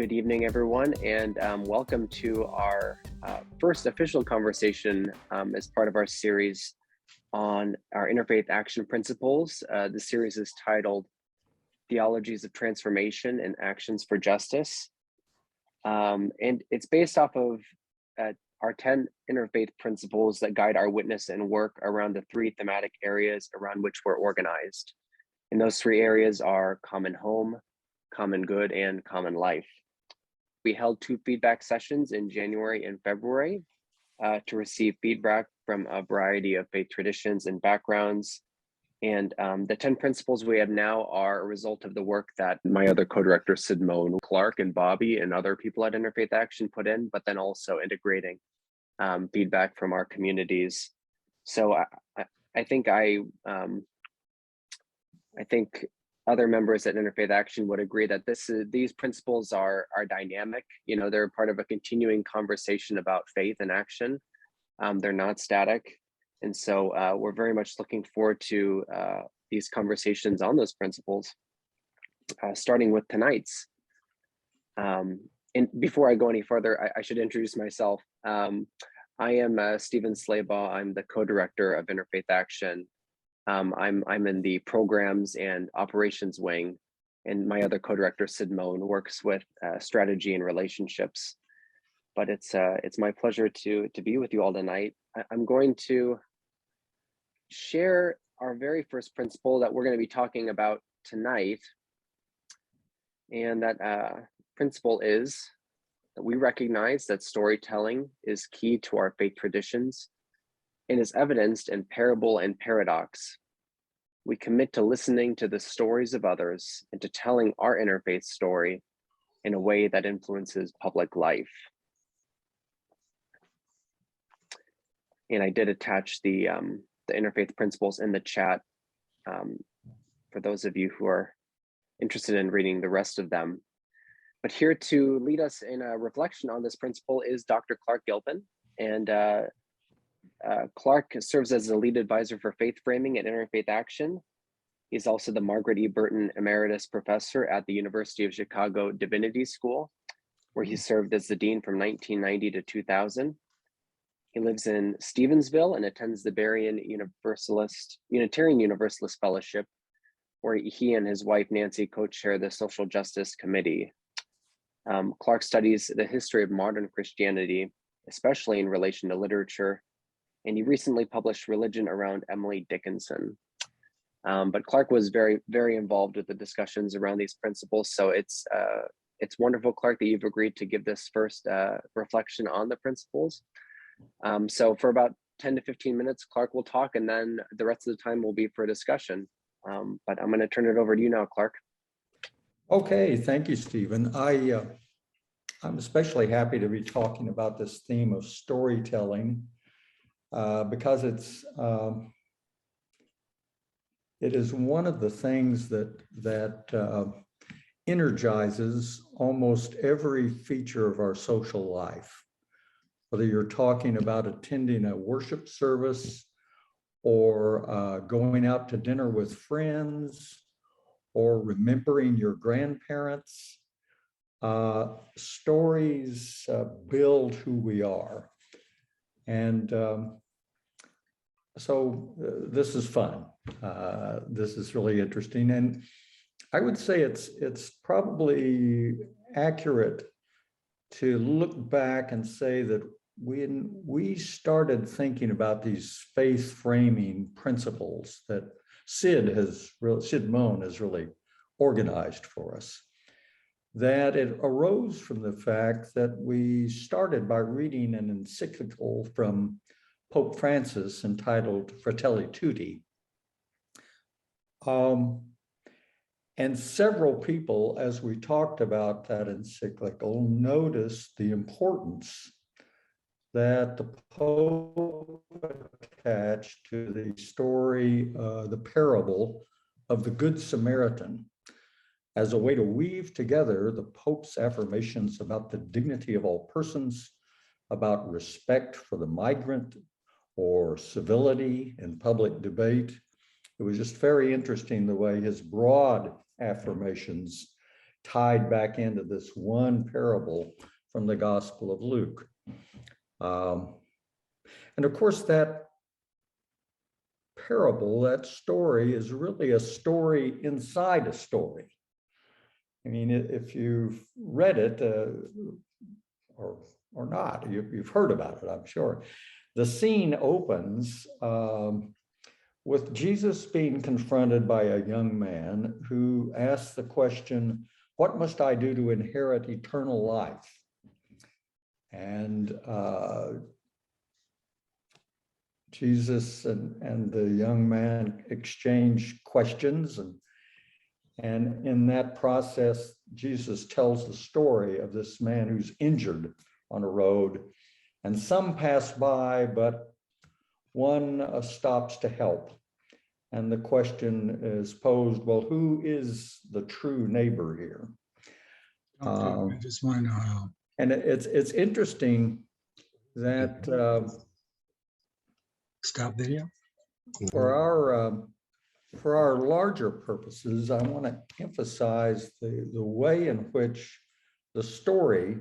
Good evening, everyone, and welcome to our first official conversation as part of our series on our Interfaith Action Principles. The series is titled Theologies of Transformation and Actions for Justice. And it's based off of our 10 interfaith principles that guide our witness and work around the three thematic areas around which we're organized. And those three areas are common home, common good, and common life. We held 2 feedback sessions in January and February to receive feedback from a variety of faith traditions and backgrounds. And the 10 principles we have now are a result of the work that my other co-director, Simone, Clark, and Bobby, and other people at Interfaith Action put in, but then also integrating feedback from our communities. So I think other members at Interfaith Action would agree that these principles are dynamic. You know, they're part of a continuing conversation about faith and action. They're not static. And so we're very much looking forward to these conversations on those principles, starting with tonight's. And before I go any further, I should introduce myself. I am Stephen Slaybaugh. I'm the co-director of Interfaith Action. I'm in the programs and operations wing, and my other co-director, Simone, works with strategy and relationships. But it's my pleasure to be with you all tonight. I'm going to share our very first principle that we're going to be talking about tonight. And that principle is that we recognize that storytelling is key to our faith traditions and is evidenced in parable and paradox. We commit to listening to the stories of others and to telling our interfaith story in a way that influences public life. And I did attach the interfaith principles in the chat for those of you who are interested in reading the rest of them. But here to lead us in a reflection on this principle is Dr. Clark Gilpin. And Clark serves as the lead advisor for faith framing at Interfaith Action. He's also the Margaret E. Burton Emeritus Professor at the University of Chicago Divinity School, where he served as the dean from 1990 to 2000. He lives in Stevensville and attends the Unitarian Universalist Fellowship, where he and his wife Nancy co-chair the Social Justice Committee. Clark studies the history of modern Christianity, especially in relation to literature, and he recently published Religion Around Emily Dickinson. But Clark was very, very involved with the discussions around these principles. So it's wonderful, Clark, that you've agreed to give this first reflection on the principles. So for about 10 to 15 minutes, Clark will talk, and then the rest of the time will be for discussion. But I'm going to turn it over to you now, Clark. Okay, thank you, Stephen. I'm especially happy to be talking about this theme of storytelling because it is one of the things that energizes almost every feature of our social life. Whether you're talking about attending a worship service or going out to dinner with friends or remembering your grandparents, stories build who we are. And so this is fun. This is really interesting. And I would say it's probably accurate to look back and say that when we started thinking about these faith framing principles that Simone has really organized for us, that it arose from the fact that we started by reading an encyclical from Pope Francis entitled Fratelli Tutti. And several people, as we talked about that encyclical, noticed the importance that the Pope attached to the story, the parable of the Good Samaritan, as a way to weave together the Pope's affirmations about the dignity of all persons, about respect for the migrant, or civility in public debate. It was just very interesting the way his broad affirmations tied back into this one parable from the Gospel of Luke. And of course, that parable, that story, is really a story inside a story. I mean, if you've read it or not, you've heard about it, I'm sure. The scene opens with Jesus being confronted by a young man who asks the question, "What must I do to inherit eternal life?" And Jesus and the young man exchange questions, and in that process, Jesus tells the story of this man who's injured on a road, and some pass by, but one stops to help. And the question is posed, well, who is the true neighbor here? I just want to know how. And it's interesting that Stop video. for our larger purposes, I want to emphasize the way in which the story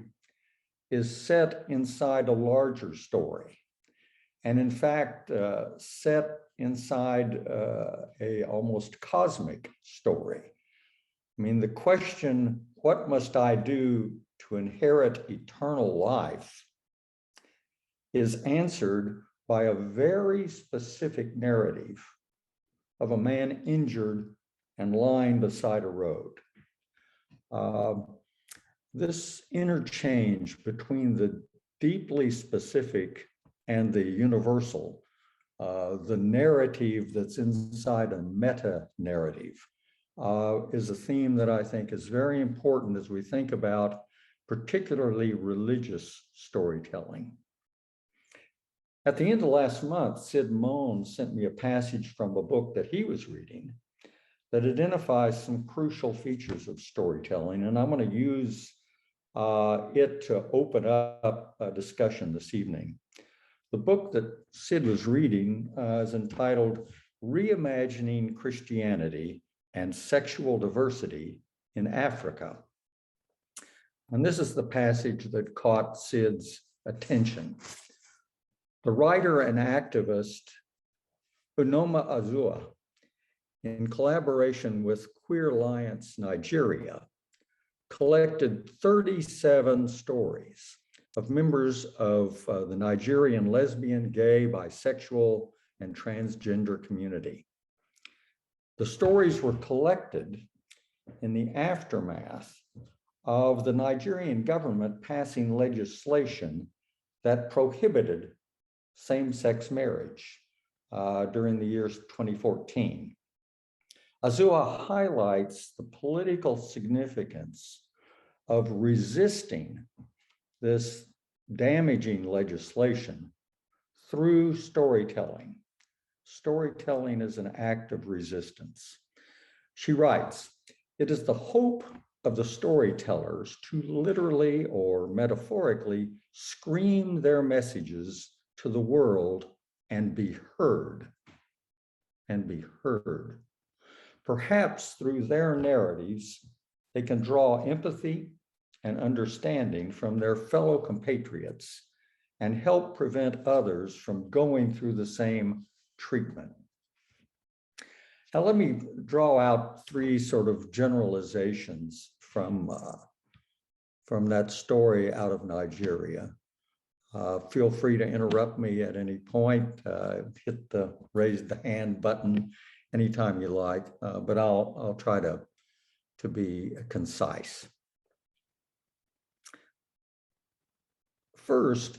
is set inside a larger story. And in fact, set inside a almost cosmic story. I mean, the question, what must I do to inherit eternal life, is answered by a very specific narrative of a man injured and lying beside a road. This interchange between the deeply specific and the universal, the narrative that's inside a meta-narrative, is a theme that I think is very important as we think about particularly religious storytelling. At the end of last month, Sid Moan sent me a passage from a book that he was reading that identifies some crucial features of storytelling, and I'm going to use it to open up a discussion this evening. The book that Sid was reading is entitled Reimagining Christianity and Sexual Diversity in Africa. And this is the passage that caught Sid's attention. The writer and activist Unoma Azua, in collaboration with Queer Alliance Nigeria, collected 37 stories of members of the Nigerian lesbian, gay, bisexual, and transgender community. The stories were collected in the aftermath of the Nigerian government passing legislation that prohibited same-sex marriage during the years 2014. Azua highlights the political significance of resisting this damaging legislation through storytelling. Storytelling is an act of resistance. She writes, "It is the hope of the storytellers to literally or metaphorically scream their messages to the world and be heard, Perhaps through their narratives, they can draw empathy and understanding from their fellow compatriots and help prevent others from going through the same treatment." Now, let me draw out three sort of generalizations from that story out of Nigeria. Feel free to interrupt me at any point. Hit the raise the hand button anytime you like, but I'll try to be concise. First,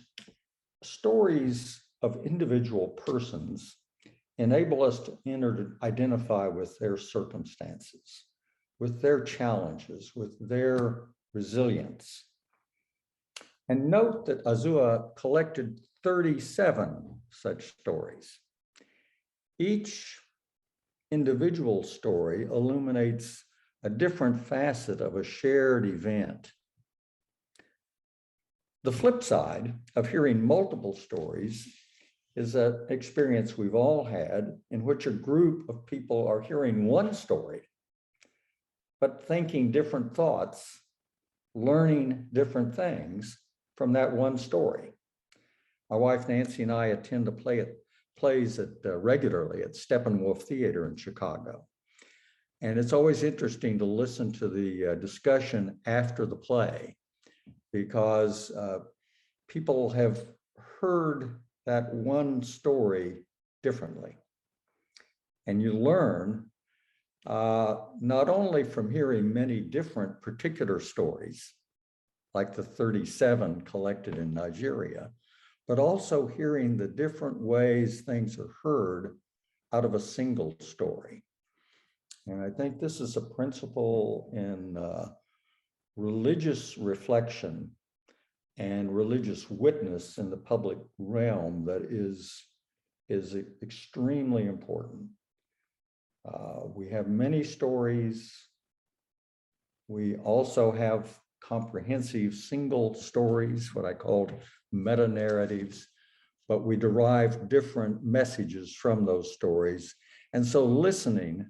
stories of individual persons enable us to identify with their circumstances, with their challenges, with their resilience. And note that Azua collected 37 such stories. Each individual story illuminates a different facet of a shared event. The flip side of hearing multiple stories is an experience we've all had in which a group of people are hearing one story, but thinking different thoughts, learning different things from that one story. My wife Nancy and I attend to plays regularly at Steppenwolf Theater in Chicago. And it's always interesting to listen to the discussion after the play, because people have heard that one story differently. And you learn not only from hearing many different particular stories, like the 37 collected in Nigeria, but also hearing the different ways things are heard out of a single story. And I think this is a principle in religious reflection and religious witness in the public realm that is extremely important. We have many stories. We also have comprehensive single stories, what I called meta-narratives, but we derive different messages from those stories. And so listening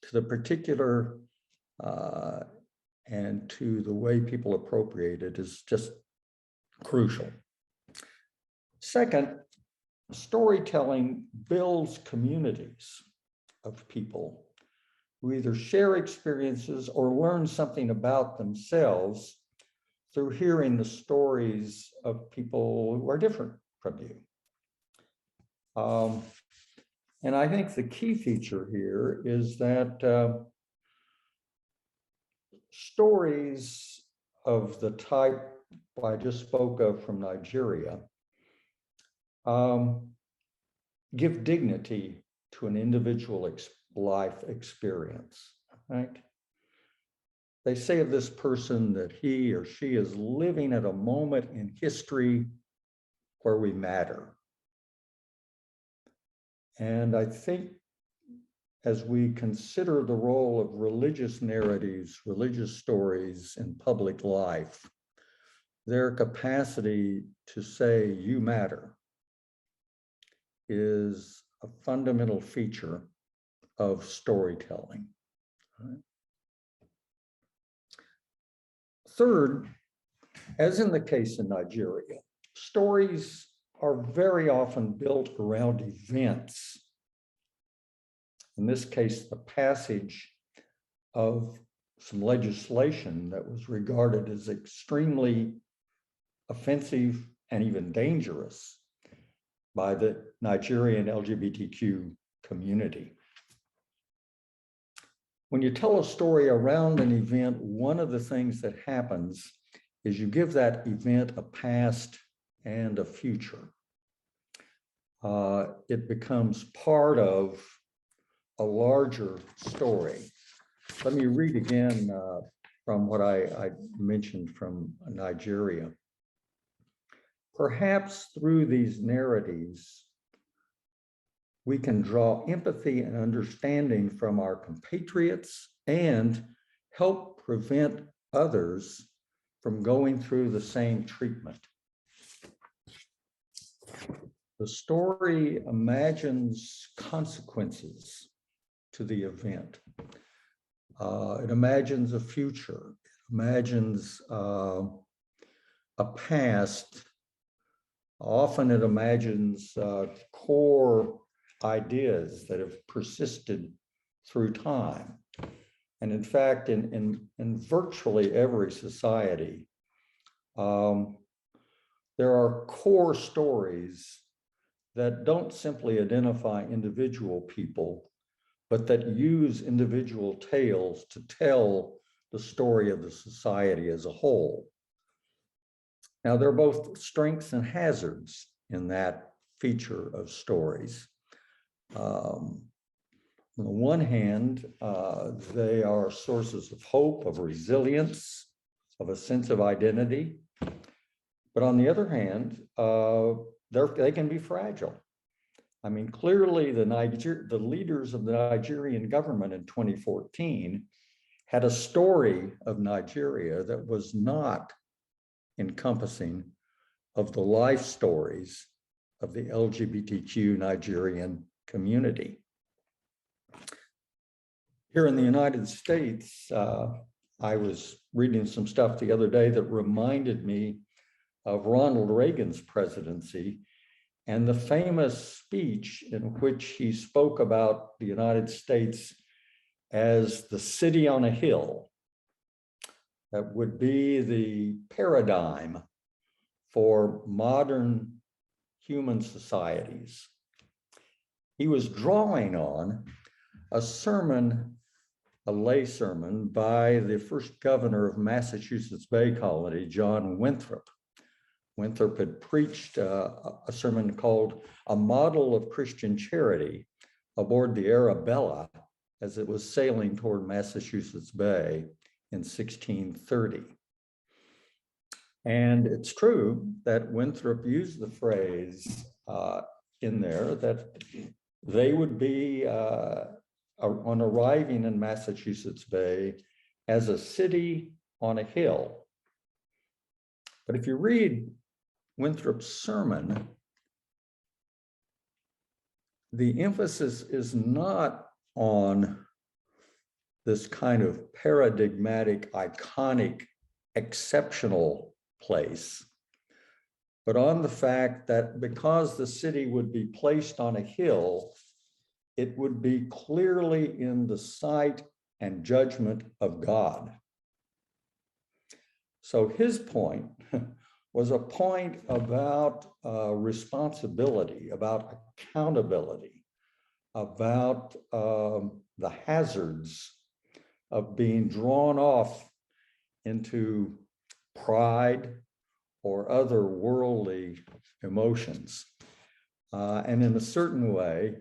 to the particular and to the way people appropriate it is just crucial. Second, storytelling builds communities of people who either share experiences or learn something about themselves through hearing the stories of people who are different from you. And I think the key feature here is that stories of the type I just spoke of from Nigeria give dignity to an individual life experience, right? They say of this person that he or she is living at a moment in history where we matter. And I think as we consider the role of religious narratives, religious stories in public life, their capacity to say you matter is a fundamental feature of storytelling. Right? Third, as in the case in Nigeria, stories are very often built around events. In this case, the passage of some legislation that was regarded as extremely offensive and even dangerous by the Nigerian LGBTQ community. When you tell a story around an event, one of the things that happens is you give that event a past and a future. It becomes part of a larger story. Let me read again from what I mentioned from Nigeria. Perhaps through these narratives, we can draw empathy and understanding from our compatriots and help prevent others from going through the same treatment. The story imagines consequences to the event. It imagines a future. It imagines a past. Often it imagines core ideas that have persisted through time. And in fact, in virtually every society, there are core stories that don't simply identify individual people, but that use individual tales to tell the story of the society as a whole. Now, there are both strengths and hazards in that feature of stories. On the one hand, they are sources of hope, of resilience, of a sense of identity. But on the other hand, they can be fragile. I mean, clearly the leaders of the Nigerian government in 2014 had a story of Nigeria that was not encompassing of the life stories of the LGBTQ Nigerian community. Here in the United States, I was reading some stuff the other day that reminded me of Ronald Reagan's presidency and the famous speech in which he spoke about the United States as the city on a hill that would be the paradigm for modern human societies. He was drawing on a sermon, a lay sermon by the first governor of Massachusetts Bay Colony, John Winthrop. Winthrop had preached a sermon called A Model of Christian Charity aboard the Arabella as it was sailing toward Massachusetts Bay in 1630. And it's true that Winthrop used the phrase in there that they would be on arriving in Massachusetts Bay as a city on a hill. But if you read Winthrop's sermon, the emphasis is not on this kind of paradigmatic, iconic, exceptional place, but on the fact that because the city would be placed on a hill, it would be clearly in the sight and judgment of God. So his point was a point about responsibility, about accountability, about the hazards of being drawn off into pride or other worldly emotions. And in a certain way,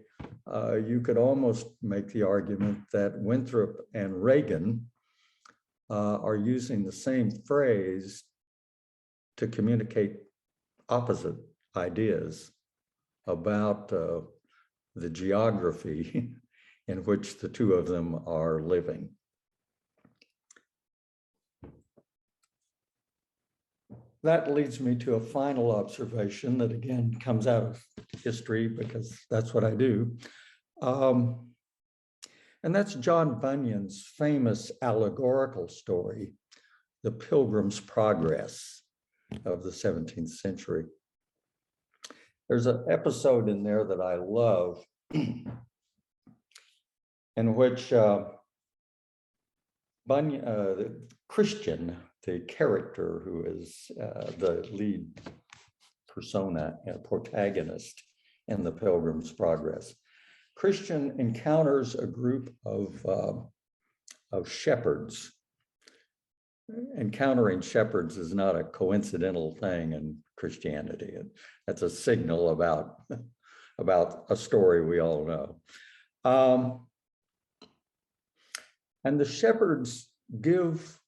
you could almost make the argument that Winthrop and Reagan are using the same phrase to communicate opposite ideas about the geography in which the two of them are living. That leads me to a final observation that again comes out of history because that's what I do. And that's John Bunyan's famous allegorical story, The Pilgrim's Progress of the 17th century. There's an episode in there that I love in which Bunyan, Christian, the character who is the lead persona and protagonist in The Pilgrim's Progress, Christian encounters a group of shepherds. Encountering shepherds is not a coincidental thing in Christianity. That's a signal about a story we all know. And the shepherds give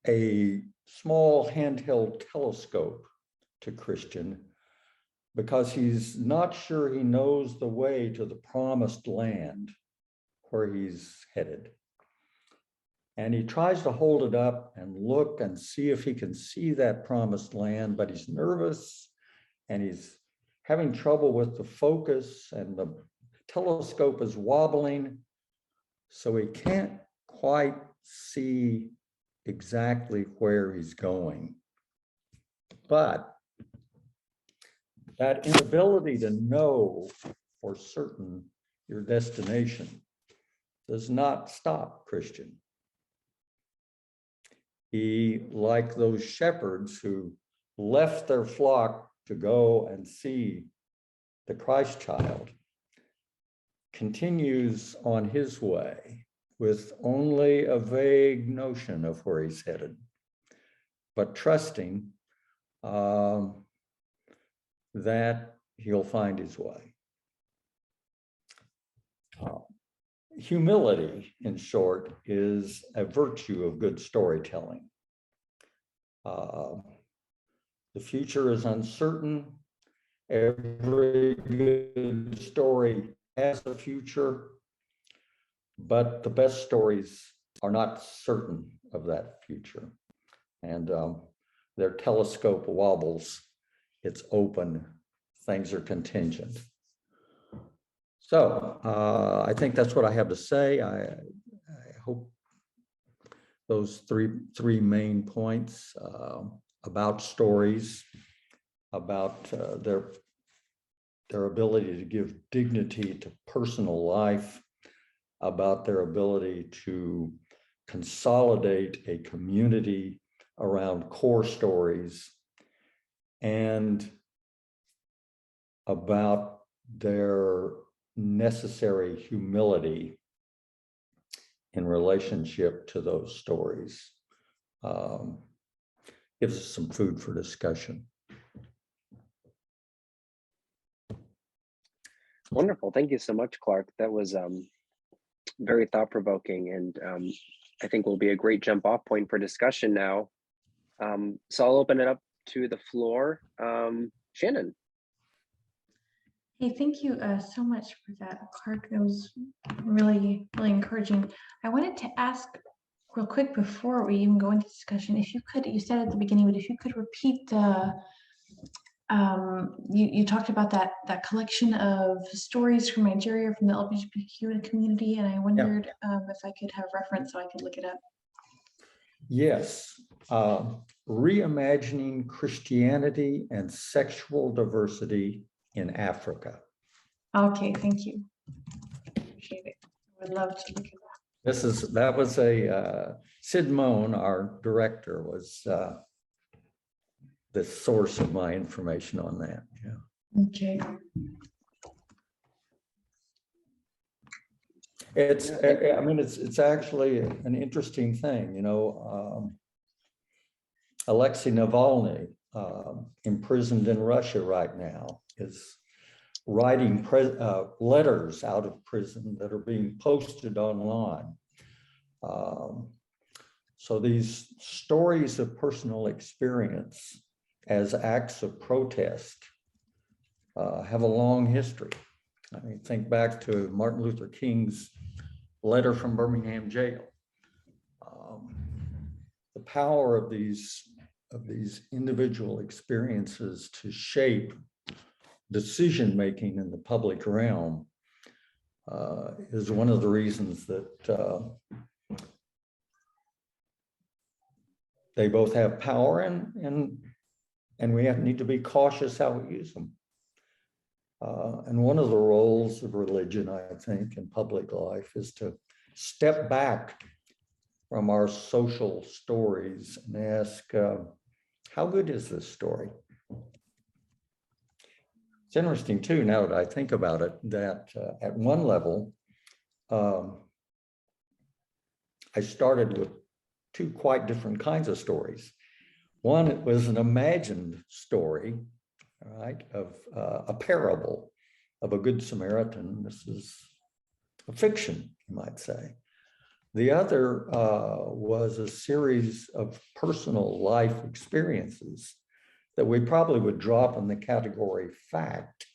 a small handheld telescope to Christian because he's not sure he knows the way to the promised land where he's headed. And he tries to hold it up and look and see if he can see that promised land, but he's nervous and he's having trouble with the focus and the telescope is wobbling. So he can't quite see exactly where he's going. But that inability to know for certain your destination does not stop Christian. He, like those shepherds who left their flock to go and see the Christ child, continues on his way with only a vague notion of where he's headed, but trusting that he'll find his way. Humility, in short, is a virtue of good storytelling. The future is uncertain. Every good story has a future, but the best stories are not certain of that future. And their telescope wobbles, it's open, things are contingent. So I think that's what I have to say. those three main points about stories, about their ability to give dignity to personal life, about their ability to consolidate a community around core stories, and about their necessary humility in relationship to those stories. Gives us some food for discussion. Wonderful. Thank you so much, Clark. That was very thought-provoking, and I think will be a great jump-off point for discussion now. So I'll open it up to the floor. Shannon. Hey, thank you so much for that, Clark. That was really, really encouraging. I wanted to ask real quick before we even go into discussion, if you could, you said at the beginning, but if you could repeat the, you talked about that collection of stories from Nigeria from the LGBTQ community, and I wondered if I could have reference so I could look it up. Yes, reimagining Christianity and sexual diversity in Africa. Okay, thank you. Appreciate it. I would love to look at that. That was a Sid Moan, our director, was the source of my information on that. Yeah. Okay. I mean, it's actually an interesting thing, you know. Alexei Navalny, imprisoned in Russia right now, is writing letters out of prison that are being posted online. So these stories of personal experience as acts of protest have a long history. I mean, think back to Martin Luther King's letter from Birmingham jail. The power of these individual experiences to shape decision-making in the public realm is one of the reasons that they both have power and we need to be cautious how we use them. And one of the roles of religion, I think, in public life is to step back from our social stories and ask, how good is this story? It's interesting too, now that I think about it, that at one level, I started with two quite different kinds of stories. One, it was an imagined story, right, of a parable of a Good Samaritan. This is a fiction, you might say. The other was a series of personal life experiences that we probably would drop in the category fact.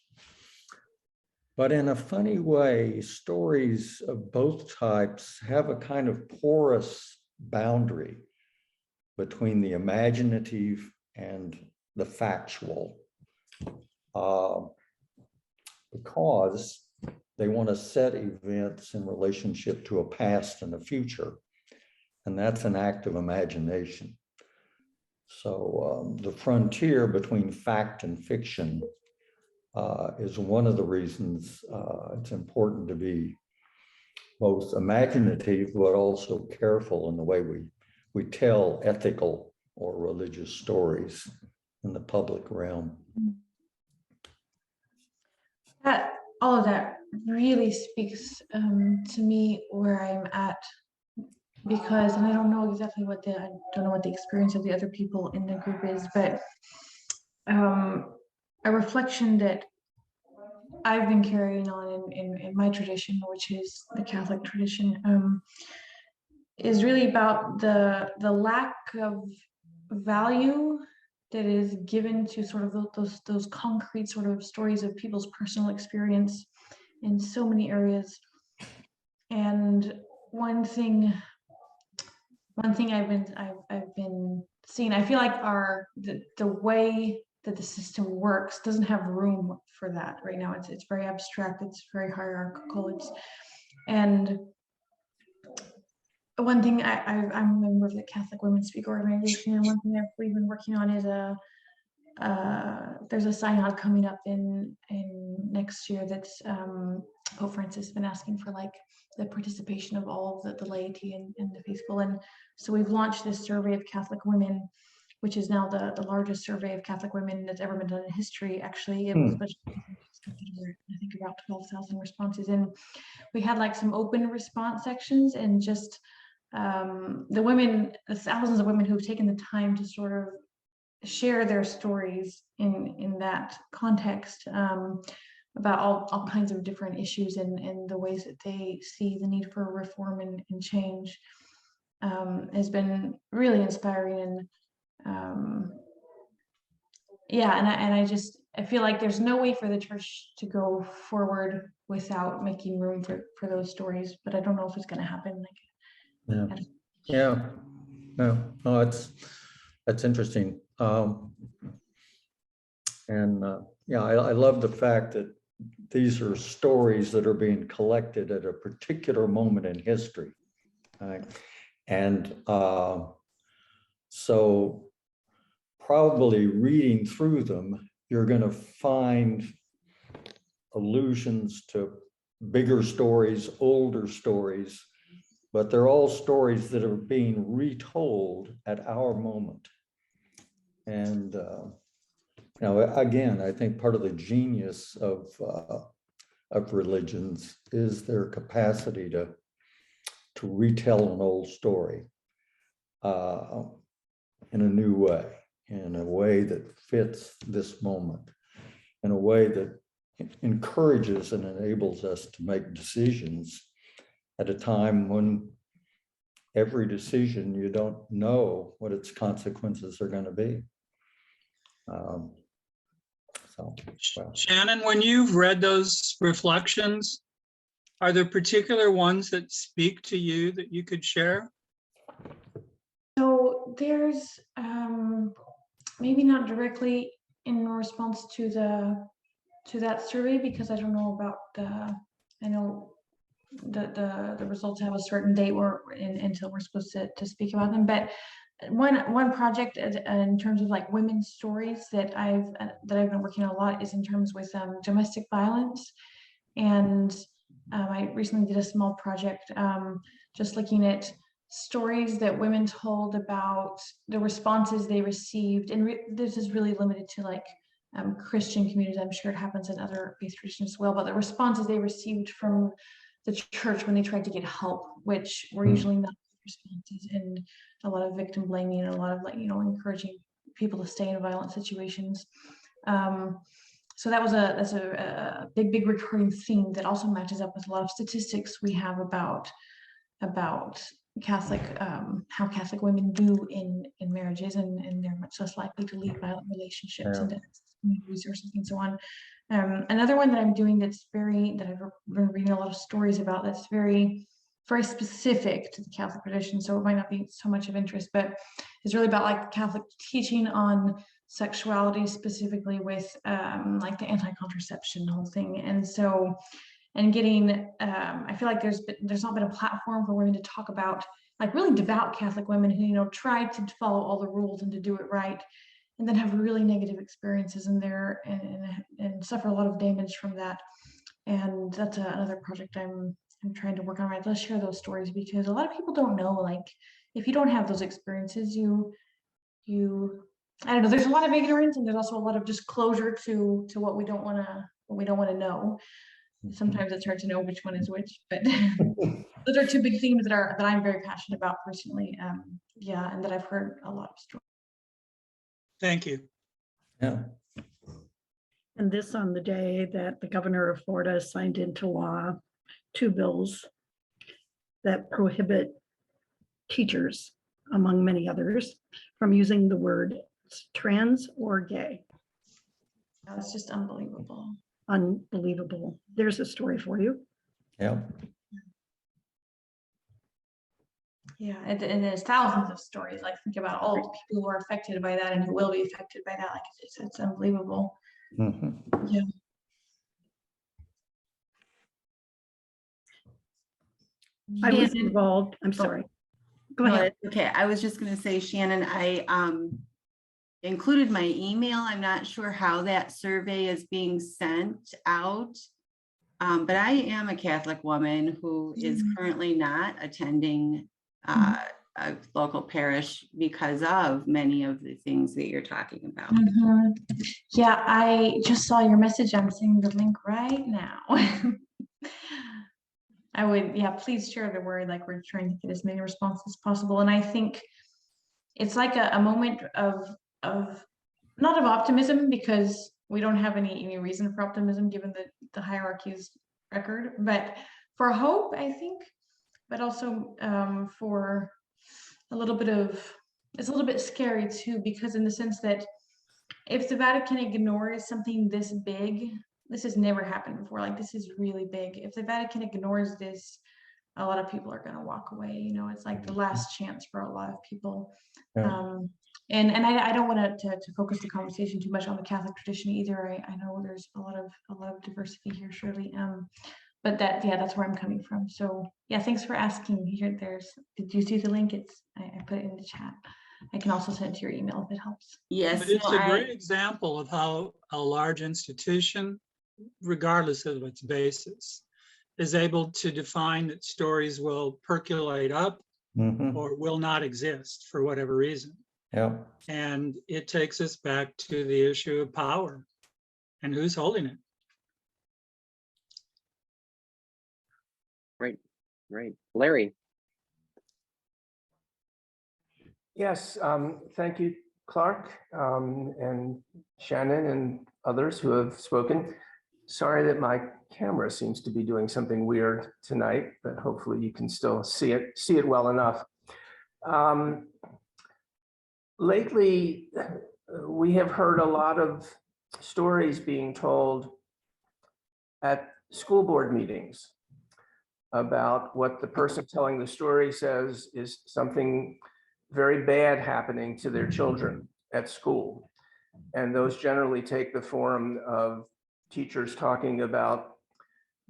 But in a funny way, stories of both types have a kind of porous boundary between the imaginative and the factual, because they want to set events in relationship to a past and a future, and that's an act of imagination. So the frontier between fact and fiction is one of the reasons it's important to be both imaginative, but also careful in the way we tell ethical or religious stories in the public realm. All of that really speaks to me where I'm at, because, and I don't know exactly what the experience of the other people in the group is, but a reflection that I've been carrying on in my tradition, which is the Catholic tradition, is really about the lack of value that is given to sort of those concrete sort of stories of people's personal experience in so many areas. And one thing I've been seeing, I feel like the way that the system works doesn't have room for that right now. It's very abstract, it's very hierarchical, and one thing I'm a member of the Catholic Women Speak organization, and one thing that we've been working on is there's a synod coming up in next year that's Pope Francis has been asking for like the participation of all of the laity and the faithful, and so we've launched this survey of Catholic women, which is now the largest survey of Catholic women that's ever been done in history. Actually, it was much, I think about 12,000 responses, and we had like some open response sections, and just the women, the thousands of women who've taken the time to sort of share their stories in that context, about all kinds of different issues and the ways that they see the need for reform and change, has been really inspiring. And yeah, I feel like there's no way for the church to go forward without making room for those stories, but I don't know if it's going to happen. Like, No, that's interesting. I love the fact that these are stories that are being collected at a particular moment in history. Right? And so probably reading through them, you're going to find allusions to bigger stories, older stories, but they're all stories that are being retold at our moment. And again, I think part of the genius of religions is their capacity to retell an old story in a new way, in a way that fits this moment, in a way that encourages and enables us to make decisions at a time when every decision, you don't know what its consequences are going to be. Shannon, when you've read those reflections, are there particular ones that speak to you that you could share? So there's maybe not directly in response to that survey, because I don't know about I know the results have a certain date until we're supposed to speak about them, but one project in terms of like women's stories that I've been working on a lot is in terms with domestic violence. And I recently did a small project just looking at stories that women told about the responses they received, and this is really limited to like Christian communities. I'm sure it happens in other faith traditions as well, but the responses they received from the church when they tried to get help, which were usually not responses, and a lot of victim blaming and a lot of like, encouraging people to stay in violent situations. So that's a big recurring theme that also matches up with a lot of statistics we have about Catholic, how Catholic women do in marriages, and they're much less likely to leave violent relationships and resources and so on. Another one that I'm doing that I've been reading a lot of stories about, that's very specific to the Catholic tradition, so it might not be so much of interest, but it's really about like Catholic teaching on sexuality, specifically with like the anti-contraception whole thing. And so, and getting, I feel like there's not been a platform for women to talk about, like really devout Catholic women who try to follow all the rules and to do it right, and then have really negative experiences in there and suffer a lot of damage from that. And that's another project I'm trying to work on. Right, let's share those stories, because a lot of people don't know, like if you don't have those experiences, you I don't know, there's a lot of ignorance, and there's also a lot of disclosure to what we don't want to know. Sometimes it's hard to know which one is which, but those are two big themes that I'm very passionate about personally. And that I've heard a lot of stories. Thank you. Yeah. And this on the day that the governor of Florida signed into law 2 bills that prohibit teachers, among many others, from using the word trans or gay. It's just unbelievable. Unbelievable. There's a story for you. Yeah. Yeah, and there's thousands of stories. Like, think about all the people who are affected by that and who will be affected by that. Like, it's unbelievable. Mm-hmm. Yeah. I was involved. I'm sorry. Go No, ahead. that's okay. I was just gonna say, Shannon, I included my email. I'm not sure how that survey is being sent out. But I am a Catholic woman who is currently not attending a local parish because of many of the things that you're talking about. Mhm. Yeah, I just saw your message. I'm sending the link right now. I would, yeah, please share the word. Like, we're trying to get as many responses as possible. And I think it's like a moment of not of optimism, because we don't have any reason for optimism given the hierarchy's record, but for hope, I think, but also for a little bit of, it's a little bit scary too, because in the sense that if the Vatican ignores something this big, this has never happened before, like this is really big. If the Vatican ignores this, a lot of people are going to walk away. You know, it's like the last chance for a lot of people. Yeah. And I don't want to focus the conversation too much on the Catholic tradition either. I know there's a lot of diversity here, surely. But that's where I'm coming from. So yeah, thanks for asking. Here, did you see the link? I put it in the chat. I can also send it to your email if it helps. Yes, But it's a great example of how a large institution, regardless of its basis, is able to define that stories will percolate up or will not exist for whatever reason. Yeah. And it takes us back to the issue of power and who's holding it. Right. Larry. Yes, thank you, Clark, and Shannon and others who have spoken. Sorry that my camera seems to be doing something weird tonight, but hopefully you can still see it well enough. Lately, we have heard a lot of stories being told at school board meetings about what the person telling the story says is something very bad happening to their children at school. And those generally take the form of teachers talking about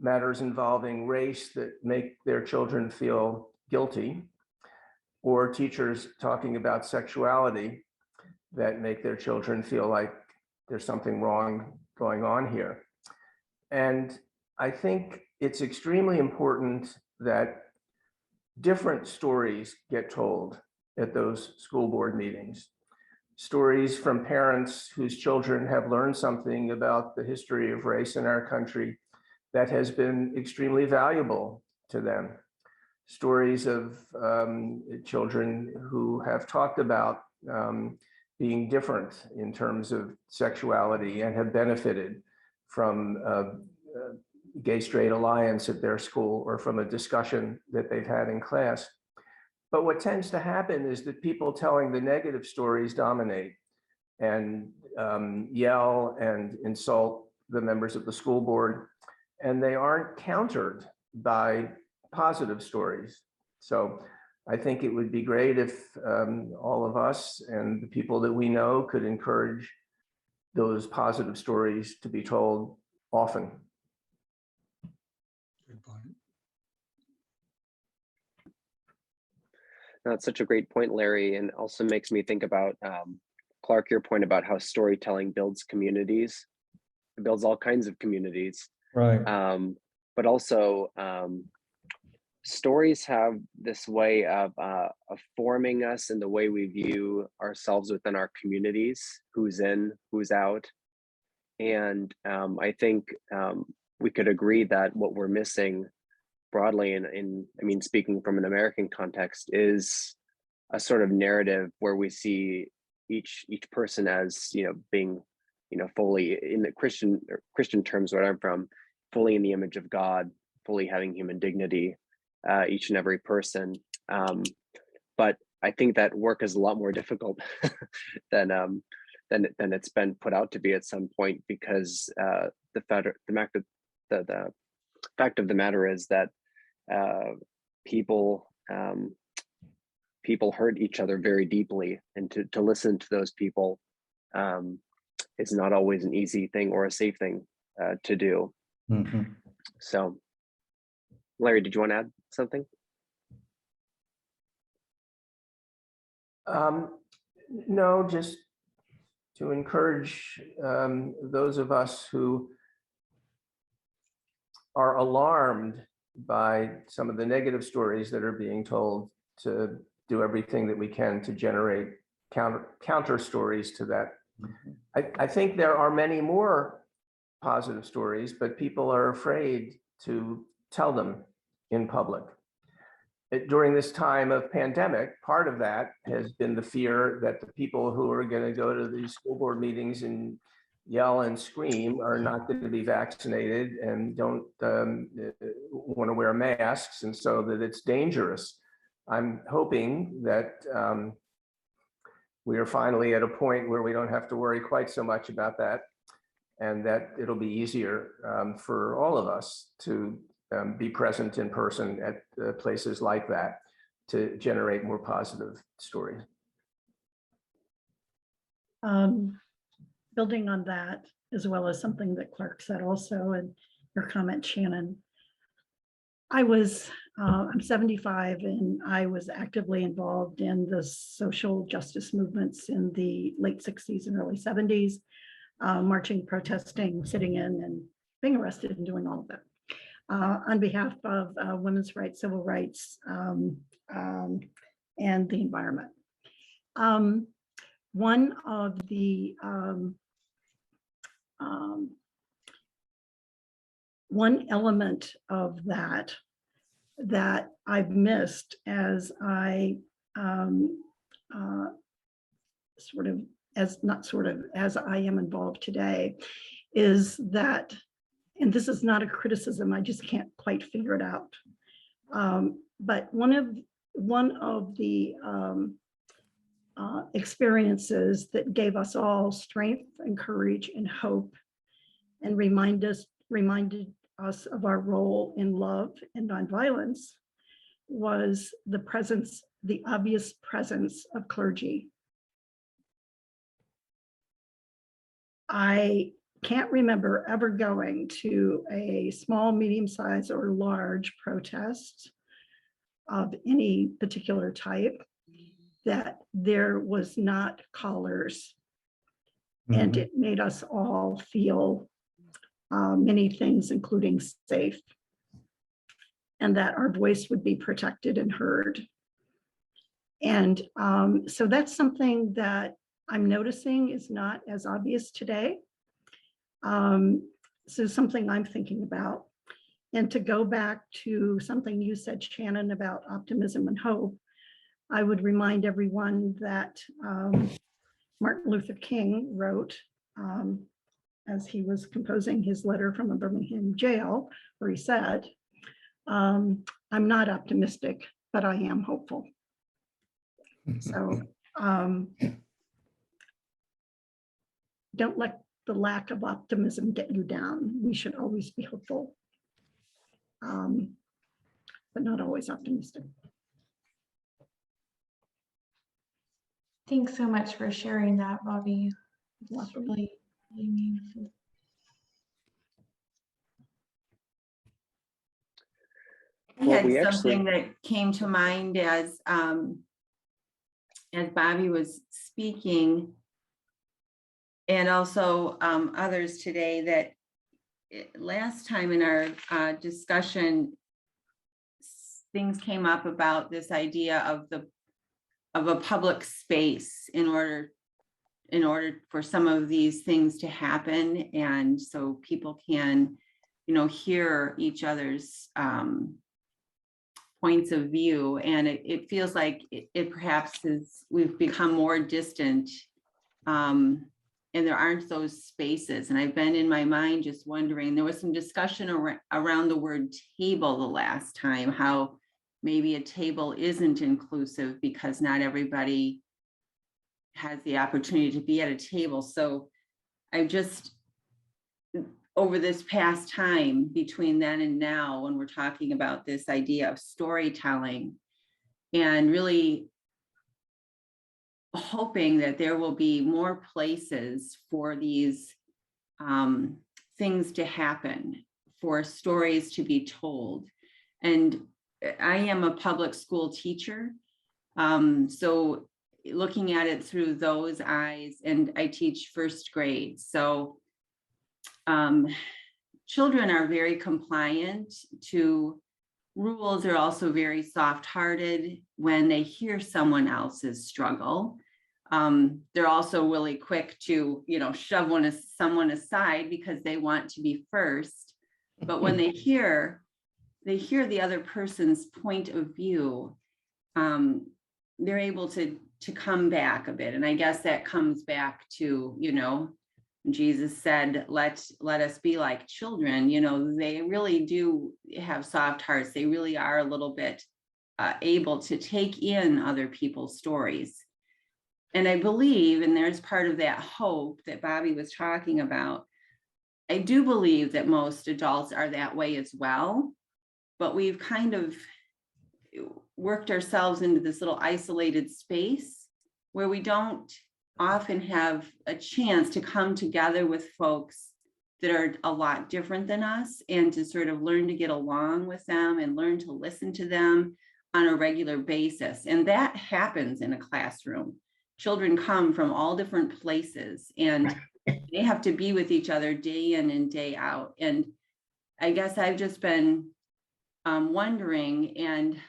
matters involving race that make their children feel guilty, or teachers talking about sexuality that make their children feel like there's something wrong going on here. And I think it's extremely important that different stories get told at those school board meetings. Stories from parents whose children have learned something about the history of race in our country that has been extremely valuable to them. Stories of children who have talked about being different in terms of sexuality and have benefited from gay-straight alliance at their school or from a discussion that they've had in class. But what tends to happen is that people telling the negative stories dominate and yell and insult the members of the school board, and they aren't countered by positive stories. So I think it would be great if all of us and the people that we know could encourage those positive stories to be told often. Good point. That's such a great point, Larry, and also makes me think about, Clark, your point about how storytelling builds communities. It builds all kinds of communities. Right. But also, stories have this way of forming us in the way we view ourselves within our communities, who's in, who's out. And I think we could agree that what we're missing broadly, I mean, speaking from an American context, is a sort of narrative where we see each person as, being, fully in the Christian terms, where I'm from, fully in the image of God, fully having human dignity, each and every person. But I think that work is a lot more difficult than it's been put out to be at some point, because the fact of the matter is that people hurt each other very deeply, and to listen to those people is not always an easy thing or a safe thing to do. So, Larry, did you want to add something? No, just to encourage those of us who are alarmed by some of the negative stories that are being told to do everything that we can to generate counter stories to that. I think there are many more positive stories, but people are afraid to tell them in public. During this time of pandemic, part of that has been the fear that the people who are going to go to these school board meetings and yell and scream are not going to be vaccinated and don't want to wear masks, and so that it's dangerous. I'm hoping that we are finally at a point where we don't have to worry quite so much about that, and that it'll be easier for all of us to be present in person at places like that to generate more positive stories. Building on that, as well as something that Clark said also, and your comment, Shannon, I'm 75 and I was actively involved in the social justice movements in the late 60s and early 70s, marching, protesting, sitting in and being arrested and doing all of that on behalf of women's rights, civil rights, and the environment. One of the one element of that I've missed as I as I am involved today is that, and this is not a criticism, I just can't quite figure it out. But one of the experiences that gave us all strength and courage and hope and reminded us of our role in love and nonviolence was the obvious presence of clergy. I can't remember ever going to a small, medium-sized, or large protest of any particular type that there was not callers. And it made us all feel many things, including safe, and that our voice would be protected and heard. And so that's something that I'm noticing is not as obvious today. So something I'm thinking about. And to go back to something you said, Shannon, about optimism and hope, I would remind everyone that Martin Luther King wrote as he was composing his letter from a Birmingham jail, where he said, I'm not optimistic, but I am hopeful. So don't let the lack of optimism get you down. We should always be hopeful, but not always optimistic. Thanks so much for sharing that, Bobby. It's really, really meaningful. I had something that came to mind as Bobby was speaking, and also others today, that last time in our discussion, things came up about this idea of a public space in order for some of these things to happen, and so people can, hear each other's points of view. And it feels like it perhaps we've become more distant, and there aren't those spaces. And I've been in my mind just wondering, there was some discussion around the word table the last time, how maybe a table isn't inclusive because not everybody has the opportunity to be at a table. So I just, over this past time between then and now, when we're talking about this idea of storytelling, and really hoping that there will be more places for these things to happen, for stories to be told. And I am a public school teacher, so looking at it through those eyes, and I teach first grade. So children are very compliant to rules. Are also very soft-hearted when they hear someone else's struggle. They're also really quick to, shove someone aside because they want to be first. But when they hear the other person's point of view, they're able to come back a bit. And I guess that comes back to, Jesus said, let us be like children. They really do have soft hearts. They really are a little bit able to take in other people's stories. And I believe, and there's part of that hope that Bobby was talking about, I do believe that most adults are that way as well, but we've kind of worked ourselves into this little isolated space where we don't often have a chance to come together with folks that are a lot different than us, and to sort of learn to get along with them and learn to listen to them on a regular basis. And that happens in a classroom. Children come from all different places, and they have to be with each other day in and day out. And I guess I've just been wondering and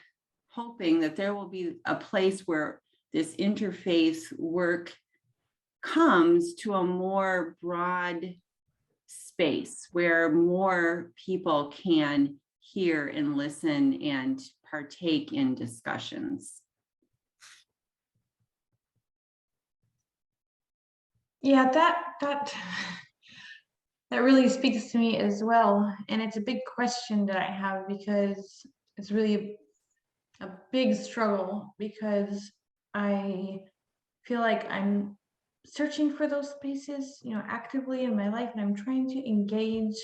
hoping that there will be a place where this interfaith work comes to a more broad space where more people can hear and listen and partake in discussions. Yeah, that really speaks to me as well. And it's a big question that I have, because it's really a big struggle, because I feel like I'm searching for those spaces, actively in my life, and I'm trying to engage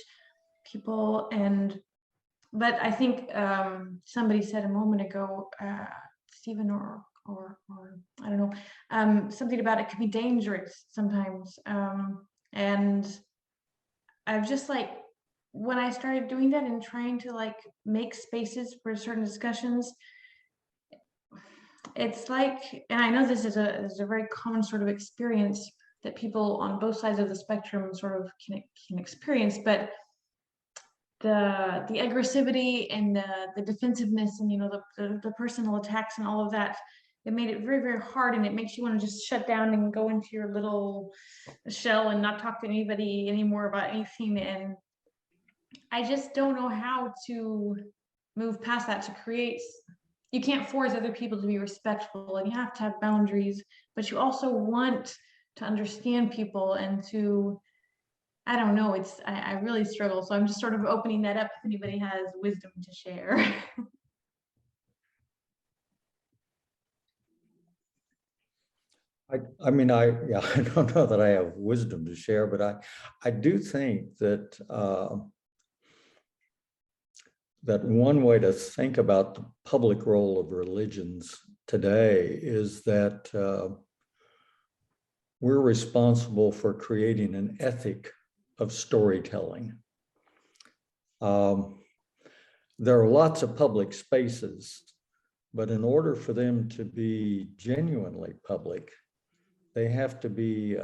people. But I think somebody said a moment ago, Stephen or I don't know, something about it could be dangerous sometimes. And I've just when I started doing that and trying to make spaces for certain discussions, it's and I know this is a very common sort of experience that people on both sides of the spectrum sort of can experience, but the aggressivity and the defensiveness and the personal attacks and all of that, it made it very, very hard, and it makes you want to just shut down and go into your little shell and not talk to anybody anymore about anything. And I just don't know how to move past that, to create. You can't force other people to be respectful, and you have to have boundaries, but you also want to understand people and to, I don't know, I really struggle. So I'm just sort of opening that up if anybody has wisdom to share. I don't know that I have wisdom to share, but I do think that that one way to think about the public role of religions today is that we're responsible for creating an ethic of storytelling. There are lots of public spaces, but in order for them to be genuinely public, they have to be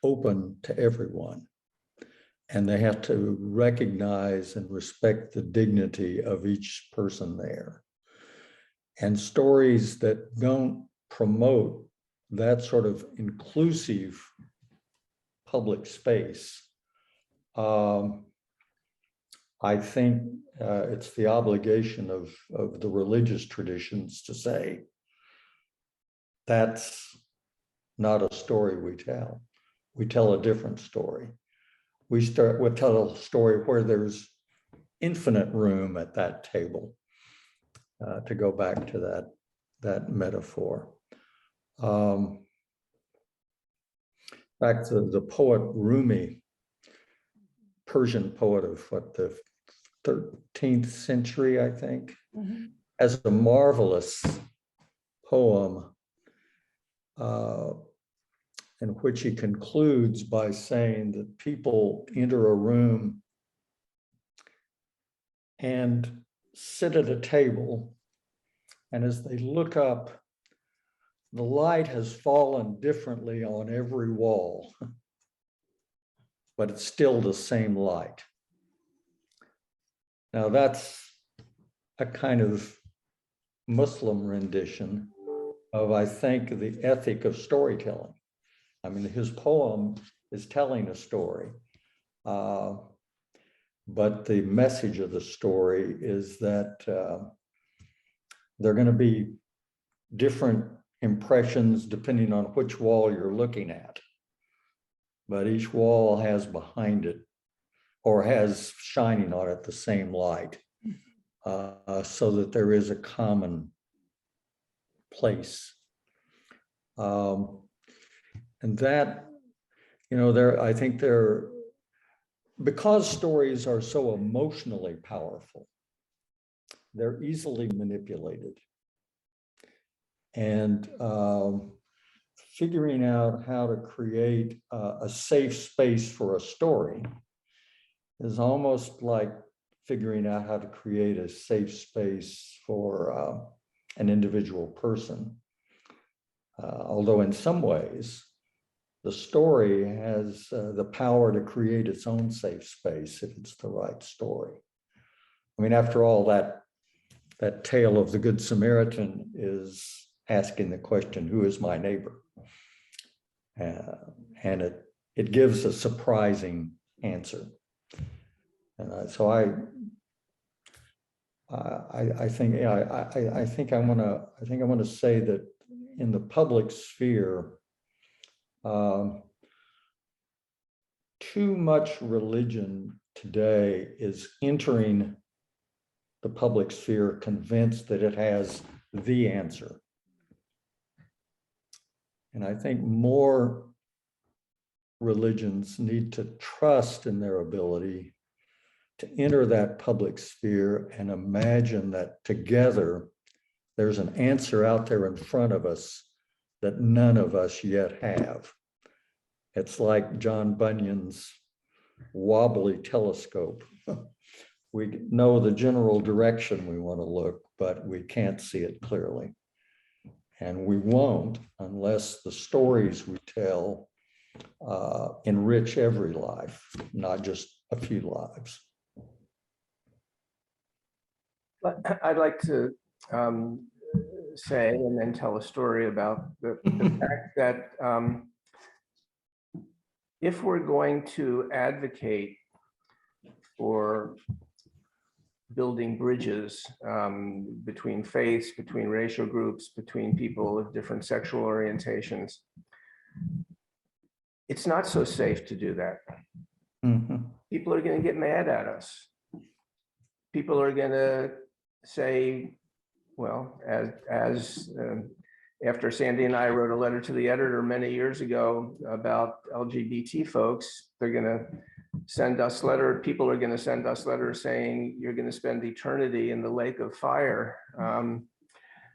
open to everyone. And they have to recognize and respect the dignity of each person there. And stories that don't promote that sort of inclusive public space, I think it's the obligation of the religious traditions to say, that's not a story we tell. We tell a different story. We tell a story where there's infinite room at that table, to go back to that metaphor. In fact, the poet Rumi, Persian poet of the 13th century, I think, has a marvelous poem in which he concludes by saying that people enter a room and sit at a table, and as they look up, the light has fallen differently on every wall, but it's still the same light. Now that's a kind of Muslim rendition of, I think, the ethic of storytelling. I mean, his poem is telling a story, but the message of the story is that there are going to be different impressions depending on which wall you're looking at. But each wall has behind it, or has shining on it, the same light, so that there is a common place. And that, you know, I think because stories are so emotionally powerful, they're easily manipulated. And figuring out how to create a safe space for a story is almost like figuring out how to create a safe space for an individual person. Although in some ways, the story has the power to create its own safe space if it's the right story. I mean, after all, that tale of the Good Samaritan is asking the question, who is my neighbor? And it gives a surprising answer. And so I think I want to say that in the public sphere, too much religion today is entering the public sphere convinced that it has the answer. And I think more religions need to trust in their ability to enter that public sphere and imagine that together there's an answer out there in front of us that none of us yet have. It's like John Bunyan's wobbly telescope. We know the general direction we want to look, but we can't see it clearly. And we won't unless the stories we tell enrich every life, not just a few lives. I'd like to say and then tell a story about the fact that if we're going to advocate for building bridges between faiths, between racial groups, between people of different sexual orientations, it's not so safe to do that. Mm-hmm. People are going to get mad at us. People are going to say, well, as after Sandy and I wrote a letter to the editor many years ago about LGBT folks, they're going to send us people are going to send us letters saying you're going to spend eternity in the lake of fire.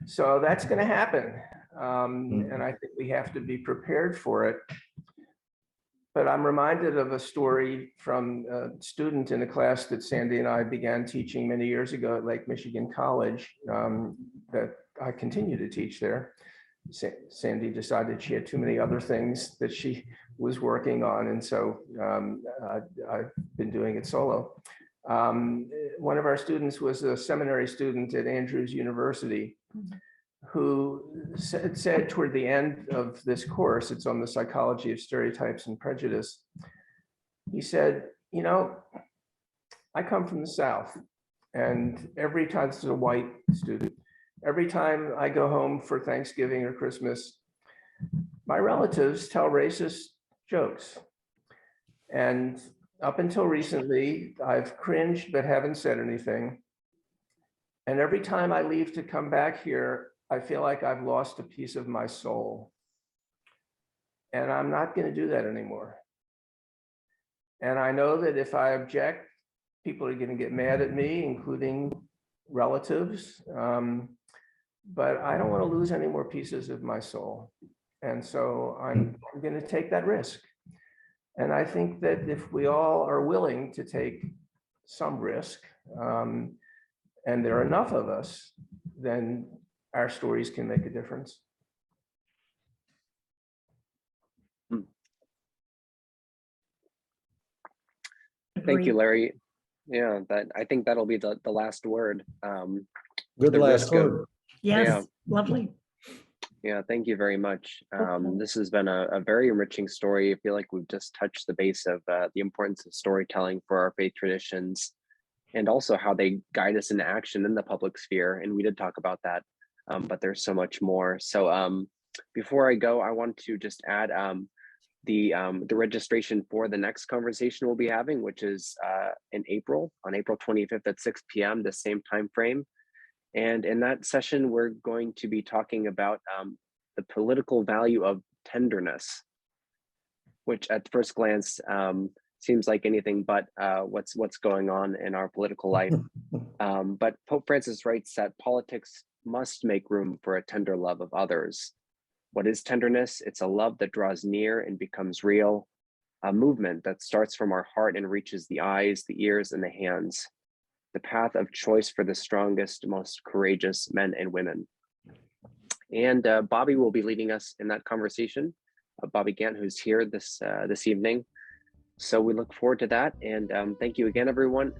So that's going to happen. And I think we have to be prepared for it. But I'm reminded of a story from a student in a class that Sandy and I began teaching many years ago at Lake Michigan College that I continue to teach there. Sandy decided she had too many other things that she was working on, and so I've been doing it solo. One of our students was a seminary student at Andrews University who said toward the end of this course, it's on the psychology of stereotypes and prejudice, he said, you know, I come from the South, and every time, this is a white student, every time I go home for Thanksgiving or Christmas, my relatives tell racist jokes. And up until recently, I've cringed but haven't said anything. And every time I leave to come back here, I feel like I've lost a piece of my soul. And I'm not going to do that anymore. And I know that if I object, people are going to get mad at me, including relatives. But I don't want to lose any more pieces of my soul. And so I'm going to take that risk. And I think that if we all are willing to take some risk, and there are enough of us, then our stories can make a difference. Thank you, agree. Larry. Yeah, I think that'll be the last word. Good the last risk of- word. Yes, lovely. Yeah, thank you very much. Hopeful. This has been a very enriching story. I feel like we've just touched the base of the importance of storytelling for our faith traditions, and also how they guide us into action in the public sphere. And we did talk about that, but there's so much more. So before I go, I want to just add the registration for the next conversation we'll be having, which is on April 25th at 6 p.m., the same time frame. And in that session, we're going to be talking about the political value of tenderness, which at first glance seems like anything but what's going on in our political life. But Pope Francis writes that politics must make room for a tender love of others. What is tenderness? It's a love that draws near and becomes real, a movement that starts from our heart and reaches the eyes, the ears, and the hands. The path of choice for the strongest, most courageous men and women. And Bobby will be leading us in that conversation. Bobby Gant, who's here this evening. So we look forward to that. And thank you again, everyone.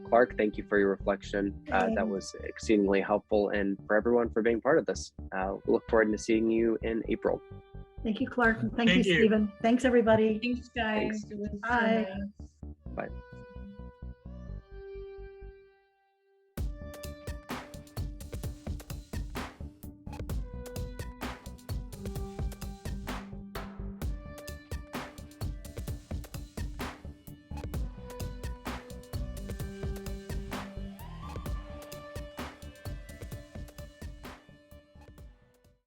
Clark, thank you for your reflection. That was exceedingly helpful, and for everyone for being part of this. We look forward to seeing you in April. Thank you, Clark. And thank you, Thank you. Stephen. Thanks, everybody. Thanks, guys. Thanks. It was so Bye. nice. Bye.